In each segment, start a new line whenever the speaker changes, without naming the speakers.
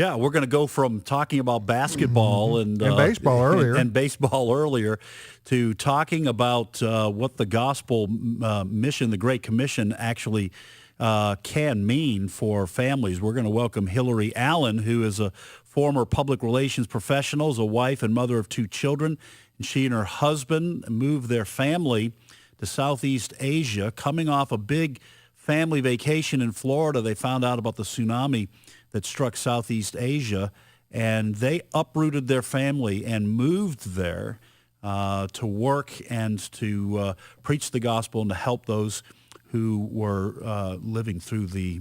Yeah, we're going to go from talking about basketball and
baseball earlier.
and baseball earlier to talking about what the gospel mission, the Great Commission, actually can mean for families. We're going to welcome Hillary Allen, who is a former public relations professional, is a wife and mother of 2 children. And she and her husband moved their family to Southeast Asia, coming off a big family vacation in Florida. They found out about the tsunami that struck Southeast Asia, and they uprooted their family and moved there to work and to preach the gospel and to help those who were living through the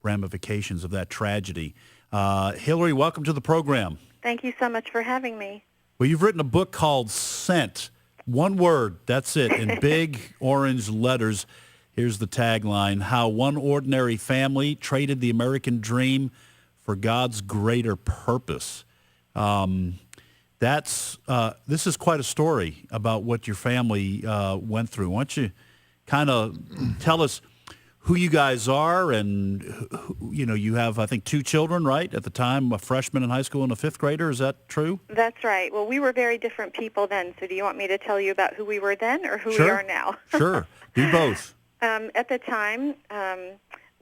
ramifications of that tragedy. Hillary, welcome to the program.
Thank you so much for having me.
Well, you've written a book called Sent. One word, that's it, in big orange letters. Here's the tagline: How One Ordinary Family Traded the American Dream for God's Greater Purpose. This is quite a story about what your family went through. Why don't you kind of tell us who you guys are, and you have, I think, 2 children, right? At the time, a freshman in high school and a 5th grader. Is that true?
That's right. Well, we were very different people then. So do you want me to tell you about who we were then or who
Sure.
we are now?
Sure. Do both.
At the time,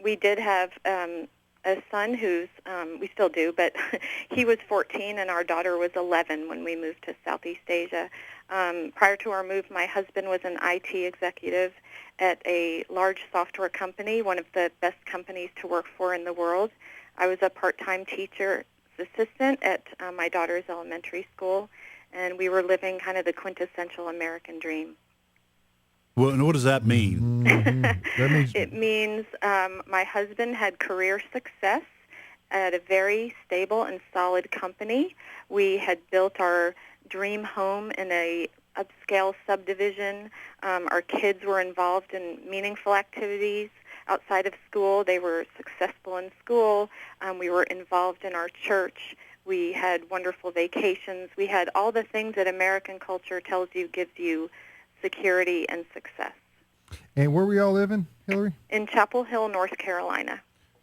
we did have a son who's, we still do, but he was 14 and our daughter was 11 when we moved to Southeast Asia. Prior to our move, my husband was an IT executive at a large software company, one of the best companies to work for in the world. I was a part-time teacher assistant at my daughter's elementary school, and we were living kind of the quintessential American dream.
Well, and what does that mean?
It means my husband had career success at a very stable and solid company. We had built our dream home in a upscale subdivision. Our kids were involved in meaningful activities outside of school. They were successful in school. We were involved in our church. We had wonderful vacations. We had all the things that American culture tells you gives you security and success.
And where we all living, Hillary?
In Chapel Hill, North Carolina.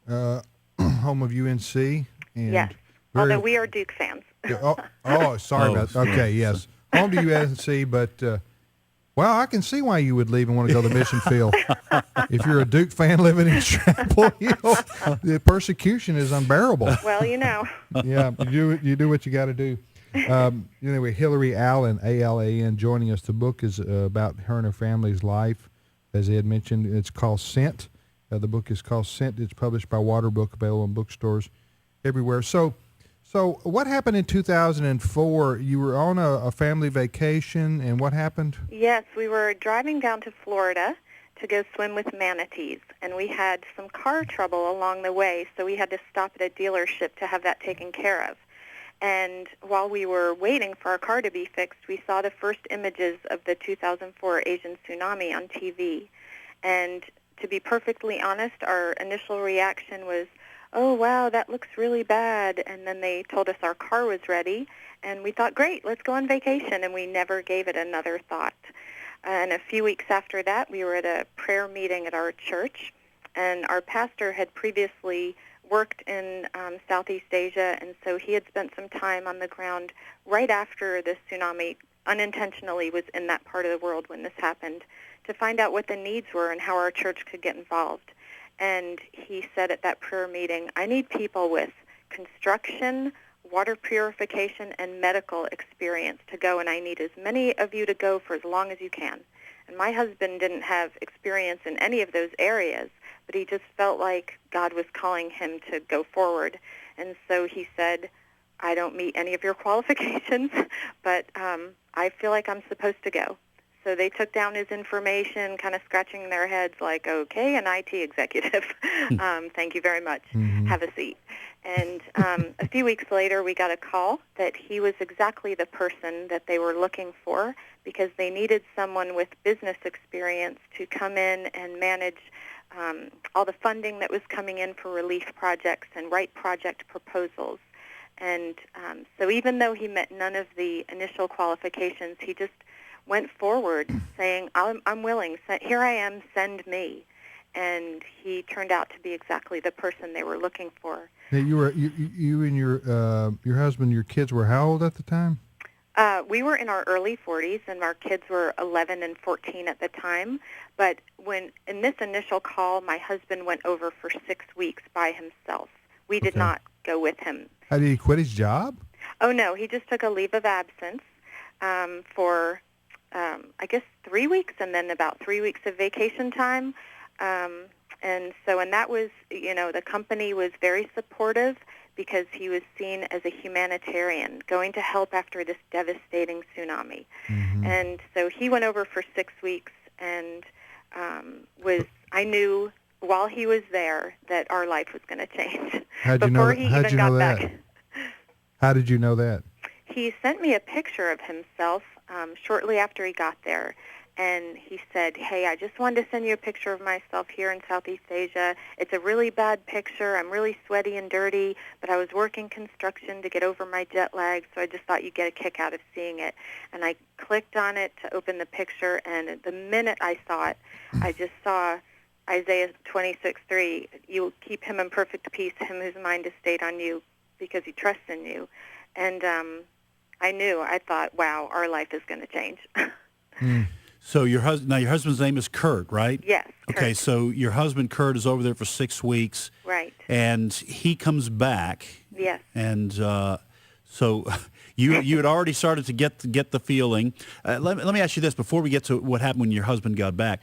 Home of UNC. And
yes, although we are Duke fans.
Sorry about that. Okay, yes. Home to UNC, but, I can see why you would leave and want to go to the mission field. If you're a Duke fan living in Chapel Hill, the persecution is unbearable.
Well,
Yeah, you do what you got to do. Anyway, Hillary Allen, A-L-A-N, joining us. The book is about her and her family's life. As Ed mentioned, it's called Sent. The book is called Sent. It's published by Waterbook, available in bookstores everywhere. So what happened in 2004? You were on a family vacation, and what happened?
Yes, we were driving down to Florida to go swim with manatees, and we had some car trouble along the way, so we had to stop at a dealership to have that taken care of. And while we were waiting for our car to be fixed, we saw the first images of the 2004 Asian tsunami on TV. And to be perfectly honest, our initial reaction was, oh, wow, that looks really bad. And then they told us our car was ready, and we thought, great, let's go on vacation. And we never gave it another thought. And a few weeks after that, we were at a prayer meeting at our church, and our pastor had previously worked in Southeast Asia, and so he had spent some time on the ground right after the tsunami unintentionally was in that part of the world when this happened to find out what the needs were and how our church could get involved. And he said at that prayer meeting, I need people with construction, water purification, and medical experience to go, and I need as many of you to go for as long as you can. And my husband didn't have experience in any of those areas, but he just felt like God was calling him to go forward. And so he said, I don't meet any of your qualifications, but I feel like I'm supposed to go. So they took down his information, kind of scratching their heads like, okay, an IT executive. Thank you very much. Mm-hmm. Have a seat. And a few weeks later, we got a call that he was exactly the person that they were looking for because they needed someone with business experience to come in and manage all the funding that was coming in for relief projects and write project proposals. And so even though he met none of the initial qualifications, he just went forward saying, I'm willing. Here I am, send me. And he turned out to be exactly the person they were looking for.
Now you and your husband, your kids were how old at the time?
We were in our early 40s, and our kids were 11 and 14 at the time. But in this initial call, my husband went over for 6 weeks by himself. We did
Okay.
not go with him.
How did he quit his job?
Oh, no, he just took a leave of absence for, I guess, 3 weeks, and then about 3 weeks of vacation time. And that was, the company was very supportive because he was seen as a humanitarian going to help after this devastating tsunami.
Mm-hmm.
And so he went over for 6 weeks and I knew while he was there that our life was going to change.
How'd you know
Before
that?
he
How'd
even
you
got
know that?
back.
How did you know that?
He sent me a picture of himself shortly after he got there, and he said, "Hey, I just wanted to send you a picture of myself here in Southeast Asia. It's a really bad picture. I'm really sweaty and dirty, but I was working construction to get over my jet lag, so I just thought you'd get a kick out of seeing it." And I clicked on it to open the picture, and the minute I saw it, I just saw Isaiah 26:3. "You will keep him in perfect peace, him whose mind is stayed on you, because he trusts in you." And I thought, wow, our life is going to change.
So your husband's name is Kurt, right?
Yes.
Okay,
Kurt.
so your husband Kurt is over there for 6 weeks,
Right.
and he comes back,
Yes.
and so you had already started to get the feeling. Let me ask you this before we get to what happened when your husband got back.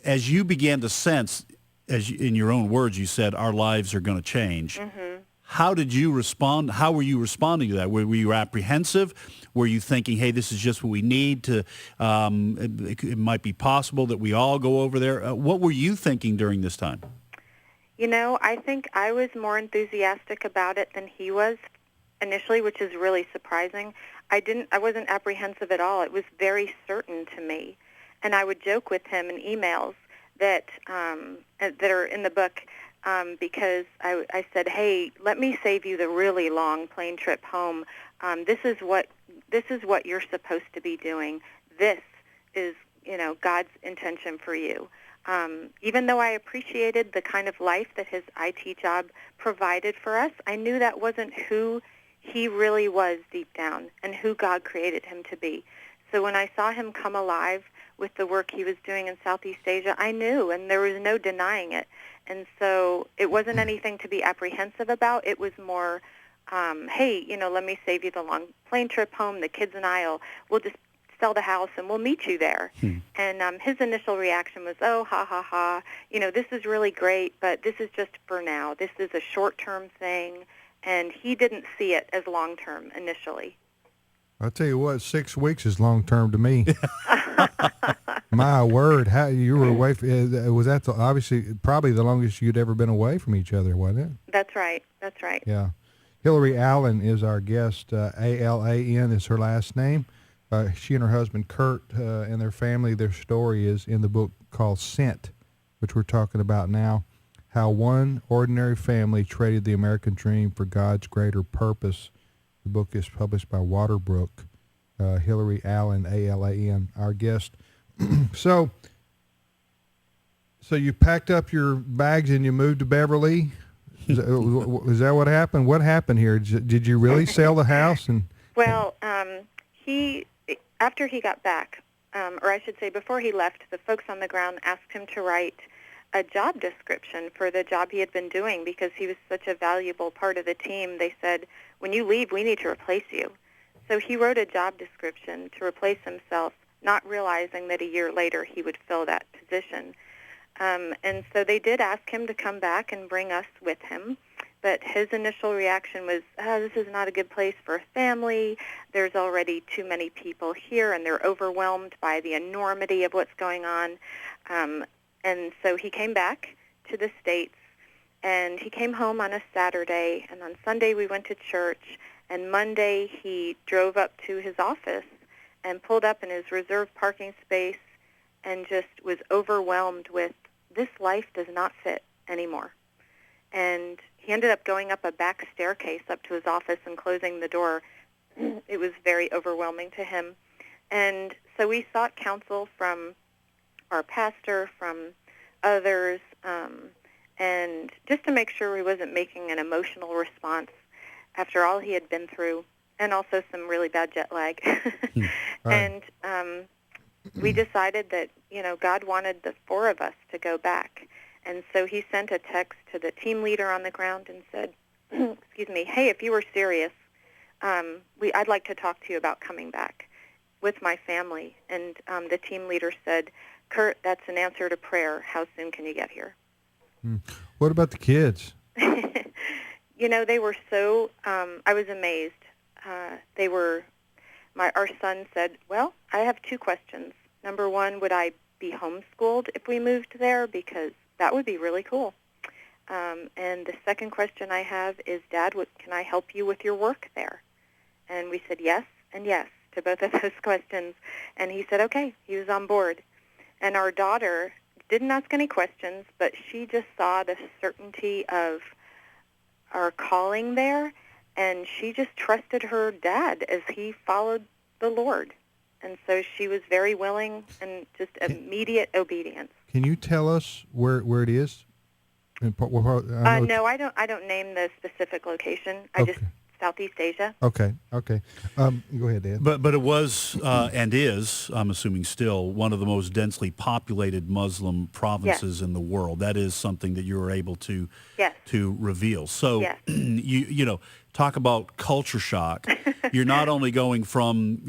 As you began to sense, in your own words, you said our lives are going to change.
Mm-hmm.
How did you respond? How were you responding to that? Were you apprehensive? Were you thinking, hey, this is just what we need to, it might be possible that we all go over there? What were you thinking during this time?
I think I was more enthusiastic about it than he was initially, which is really surprising. I wasn't apprehensive at all. It was very certain to me. And I would joke with him in emails that are in the book, because I said, "Hey, let me save you the really long plane trip home. This is what you're supposed to be doing. This is, God's intention for you." Even though I appreciated the kind of life that his IT job provided for us, I knew that wasn't who he really was deep down and who God created him to be. So when I saw him come alive with the work he was doing in Southeast Asia, I knew, and there was no denying it. And so it wasn't anything to be apprehensive about. It was more, hey, let me save you the long plane trip home. The kids and we'll just sell the house and we'll meet you there. And his initial reaction was, "Oh, ha, ha, ha. This is really great, but this is just for now. This is a short-term thing." And he didn't see it as long-term initially.
I'll tell you what, 6 weeks is long term to me. My word, how you were away? Was that obviously probably the longest you'd ever been away from each other, wasn't it?
That's right. That's right.
Yeah. Hillary Allen is our guest. Alan is her last name. She and her husband Kurt and their family, their story is in the book called Sent, which we're talking about now. How one ordinary family traded the American dream for God's greater purpose. The book is published by Waterbrook. Hillary Allen, Alan, our guest. So you packed up your bags and you moved to Beverly? Is that what happened? What happened here? Did you really sell the house?
Well, after he got back, or I should say before he left, the folks on the ground asked him to write a job description for the job he had been doing because he was such a valuable part of the team. They said, "When you leave, we need to replace you." So he wrote a job description to replace himself, not realizing that a year later he would fill that position. And so they did ask him to come back and bring us with him. But his initial reaction was, "This is not a good place for a family. There's already too many people here, and they're overwhelmed by the enormity of what's going on." And so he came back to the States, and he came home on a Saturday, and on Sunday we went to church, and Monday he drove up to his office and pulled up in his reserved parking space and just was overwhelmed with, this life does not fit anymore. And he ended up going up a back staircase up to his office and closing the door. It was very overwhelming to him. And so we sought counsel from our pastor, from others, and just to make sure he wasn't making an emotional response after all he had been through, and also some really bad jet lag.
Right.
And we decided that, God wanted the four of us to go back. And so he sent a text to the team leader on the ground and said, excuse me, hey, if you were serious, I'd like to talk to you about coming back with my family. And the team leader said, Kurt, that's an answer to prayer. How soon can you get here?
What about the kids?
They were so, I was amazed. Our son said, well, I have two questions. Number one, would I be homeschooled if we moved there? Because that would be really cool. And the second question I have is, Dad, can I help you with your work there? And we said yes and yes to both of those questions. And he said, okay, he was on board. And our daughter didn't ask any questions, but she just saw the certainty of our calling there, and she just trusted her dad as he followed the Lord. And so she was very willing and just immediate obedience.
Can you tell us where it is?
No, I don't name the specific location. I just Southeast Asia.
Okay. Go ahead, Dad.
But it was and is, I'm assuming still, one of the most densely populated Muslim provinces in the world. That is something that you were able to reveal. So you talk about culture shock. You're not only going from,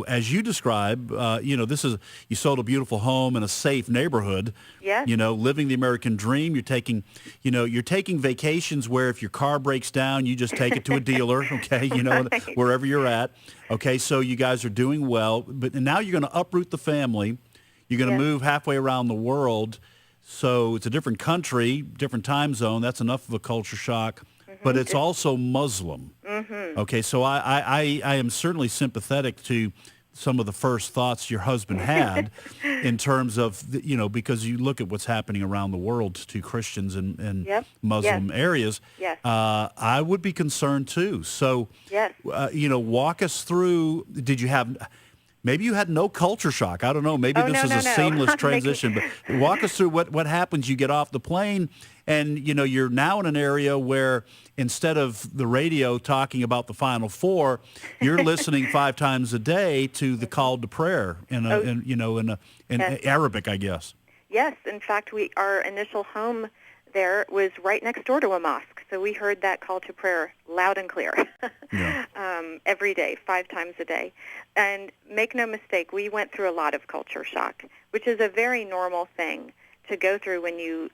as you describe, you sold a beautiful home in a safe neighborhood.
Yes.
Living the American dream. You're taking vacations where if your car breaks down, you just take it to a dealer, okay,
Right.
wherever you're at. Okay, so you guys are doing well, but now you're going to uproot the family. You're going to move halfway around the world. So it's a different country, different time zone. That's enough of a culture shock. But it's also Muslim. Mm-hmm. Okay, so I am certainly sympathetic to some of the first thoughts your husband had in terms of, because you look at what's happening around the world to Christians in Muslim areas.
Yes.
I would be concerned too. So, walk us through, maybe you had no culture shock. I don't know. Maybe this is a seamless transition. But walk us through what happens. You get off the plane and, you're now in an area where instead of the radio talking about the Final Four, you're listening 5 times a day to the call to prayer in Arabic, I guess.
Yes. In fact, our initial home there was right next door to a mosque. So we heard that call to prayer loud and clear every day, 5 times a day. And make no mistake, we went through a lot of culture shock, which is a very normal thing to go through when you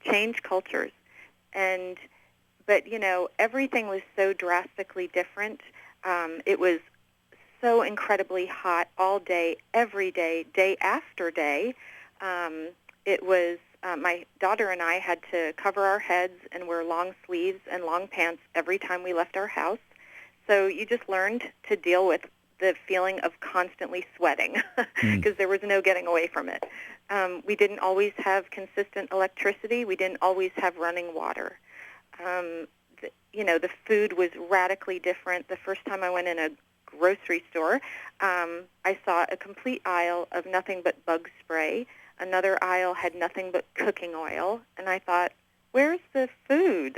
change cultures. But everything was so drastically different. It was so incredibly hot all day, every day, day after day. It was my daughter and I had to cover our heads and wear long sleeves and long pants every time we left our house. So you just learned to deal with the feeling of constantly sweating because there was no getting away from it. We didn't always have consistent electricity. We didn't always have running water. The food was radically different. The first time I went in a grocery store, I saw a complete aisle of nothing but bug spray. Another aisle had nothing but cooking oil. And I thought, where's the food?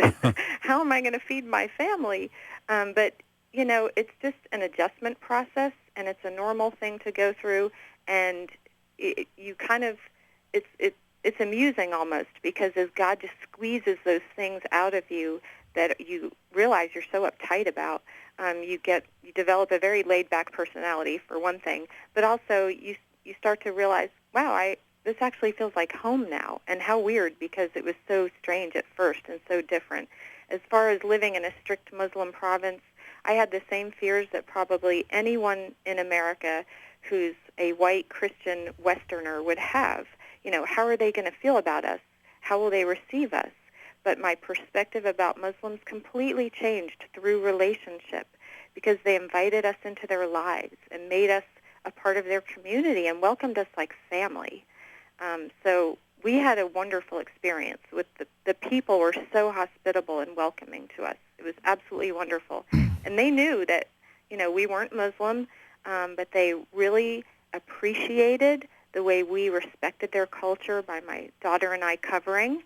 How am I going to feed my family? But it's just an adjustment process, and it's a normal thing to go through. And it's amusing almost, because as God just squeezes those things out of you that you realize you're so uptight about, you develop a very laid-back personality, for one thing, but also you start to realize, wow, this actually feels like home now, and how weird, because it was so strange at first and so different. As far as living in a strict Muslim province, I had the same fears that probably anyone in America who's a white Christian Westerner would have. How are they going to feel about us? How will they receive us? But my perspective about Muslims completely changed through relationship, because they invited us into their lives and made us a part of their community and welcomed us like family. So we had a wonderful experience with the people were so hospitable and welcoming to us. It was absolutely wonderful. And they knew that, we weren't Muslim, but they really appreciated the way we respected their culture by my daughter and I covering.